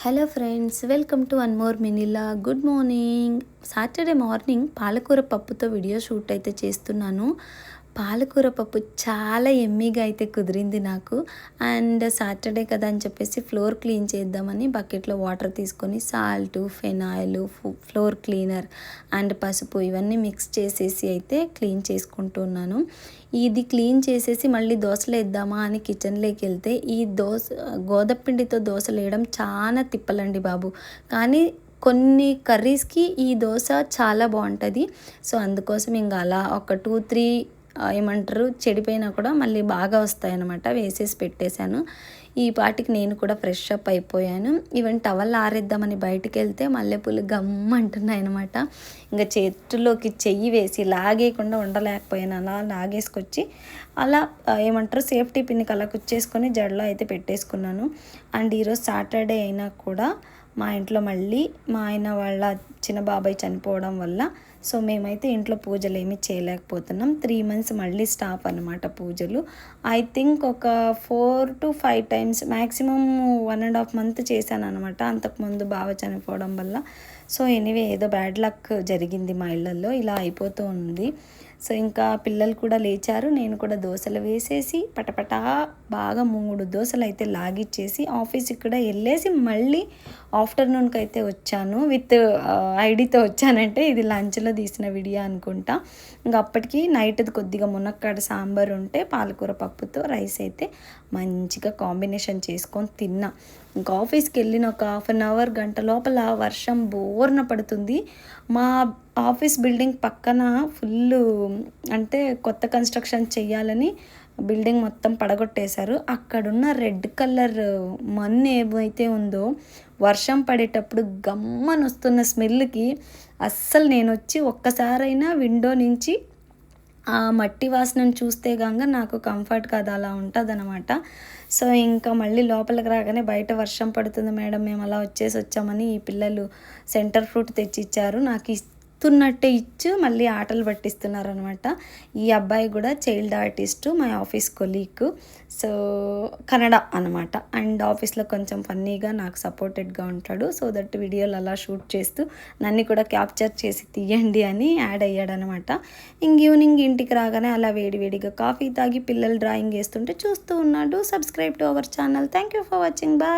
Hello friends, welcome to one more మినిలా. Good morning. Saturday morning పాలకూర పప్పుతో video shoot అయితే చేస్తున్నాను. పాలకూర పప్పు చాలా ఎమ్మీగా అయితే కుదిరింది నాకు. అండ్ సాటర్డే కదా అని చెప్పేసి ఫ్లోర్ క్లీన్ చేద్దామని బకెట్లో వాటర్ తీసుకొని salt, phenyl, floor cleaner and పసుపు ఇవన్నీ మిక్స్ చేసేసి అయితే క్లీన్ చేసుకుంటున్నాను. ఇది క్లీన్ చేసేసి మళ్ళీ దోశలు వేద్దామా అని కిచెన్లోకి వెళ్తే ఈ గోధుమపిండితో దోశలు వేయడం చాలా తిప్పలండి బాబు. కానీ కొన్ని కర్రీస్కి ఈ దోశ చాలా బాగుంటుంది. సో అందుకోసం ఇంకా అలా ఒక 2-3 ఏమంటారు చెడిపోయినా కూడా మళ్ళీ బాగా వస్తాయన్నమాట. వేసేసి పెట్టేశాను. ఈ పాటికి నేను కూడా ఫ్రెష్ అప్ అయిపోయాను. ఈవెన్ టవల్ ఆరేద్దామని బయటికి వెళ్తే మల్లెపూలు గమ్మంటున్నాయి అనమాట. ఇంకా చేతుల్లోకి చెయ్యి వేసి లాగేయకుండా ఉండలేకపోయాను. అలా లాగేసుకొచ్చి అలా ఏమంటారు సేఫ్టీ పిన్నికి అలా కుచ్చేసుకొని జడలో అయితే పెట్టేసుకున్నాను. అండ్ ఈరోజు సాటర్డే అయినా కూడా మా ఇంట్లో మళ్ళీ మా ఆయన వాళ్ళ చిన్న బాబాయ్ చనిపోవడం వల్ల సో మేమైతే ఇంట్లో పూజలు ఏమీ చేయలేకపోతున్నాం. 3 months మళ్ళీ స్టాప్ అనమాట పూజలు. ఐ థింక్ ఒక 4 to 5 times మ్యాక్సిమం 1.5 month చేశాను అనమాట. అంతకుముందు బావ చనిపోవడం వల్ల. సో ఎనీవే ఏదో బ్యాడ్ లక్ జరిగింది మా ఇళ్ళల్లో, ఇలా అయిపోతూ ఉంది. సో ఇంకా పిల్లలు కూడా లేచారు. నేను కూడా దోశలు వేసేసి పటపటా బాగా 3 దోశలు అయితే లాగిచ్చేసి ఆఫీస్కి కూడా వెళ్ళేసి మళ్ళీ ఆఫ్టర్నూన్కి అయితే వచ్చాను. విత్ ఐడితో వచ్చానంటే ఇది లంచ్లో తీసిన వీడియో అనుకుంటా. ఇంకా అప్పటికి నైట్ది కొద్దిగా మునక్కాడ సాంబార్ ఉంటే పాలకూర పప్పుతో రైస్ అయితే మంచిగా కాంబినేషన్ చేసుకొని తిన్నా. ఇంకా ఆఫీస్కి వెళ్ళిన ఒక 1/2 hour గంట లోపల వర్షం బోర్న పడుతుంది. మా ఆఫీస్ బిల్డింగ్ పక్కన ఫుల్ అంటే కొత్త కన్స్ట్రక్షన్ చేయాలని బిల్డింగ్ మొత్తం పడగొట్టేశారు. అక్కడున్న రెడ్ కలర్ మన్ను ఏమైతే ఉందో వర్షం పడేటప్పుడు గమ్మని వస్తున్న స్మెల్కి అస్సలు నేను వచ్చి ఒక్కసారైనా విండో నుంచి ఆ మట్టి వాసనను చూస్తే గంగ నాకు కంఫర్ట్ కాదు, అలా ఉంటుంది అనమాట. సో ఇంకా మళ్ళీ లోపలికి రాగానే బయట వర్షం పడుతుంది మేడం, మేము అలా వచ్చామని ఈ పిల్లలు సెంటర్ ఫ్రూట్ తెచ్చిచ్చారు. నాకు ఇస్తున్నట్టే ఇచ్చు మళ్ళీ ఆటలు పట్టిస్తున్నారు అనమాట. ఈ అబ్బాయి కూడా చైల్డ్ ఆర్టిస్ట్, మా ఆఫీస్ కొలీగ్. సో కన్నడ అనమాట. అండ్ ఆఫీస్లో కొంచెం ఫన్నీగా నాకు సపోర్టెడ్గా ఉంటాడు. సో దట్ వీడియోలు అలా షూట్ చేస్తూ నన్ను కూడా క్యాప్చర్ చేసి తీయండి అని యాడ్ అయ్యాడనమాట. ఈవినింగ్ ఇంటికి రాగానే అలా వేడివేడిగా కాఫీ తాగి పిల్లలు డ్రాయింగ్ వేస్తుంటే చూస్తూ ఉన్నాడు. Subscribe to our channel. Thank you for watching. Bye.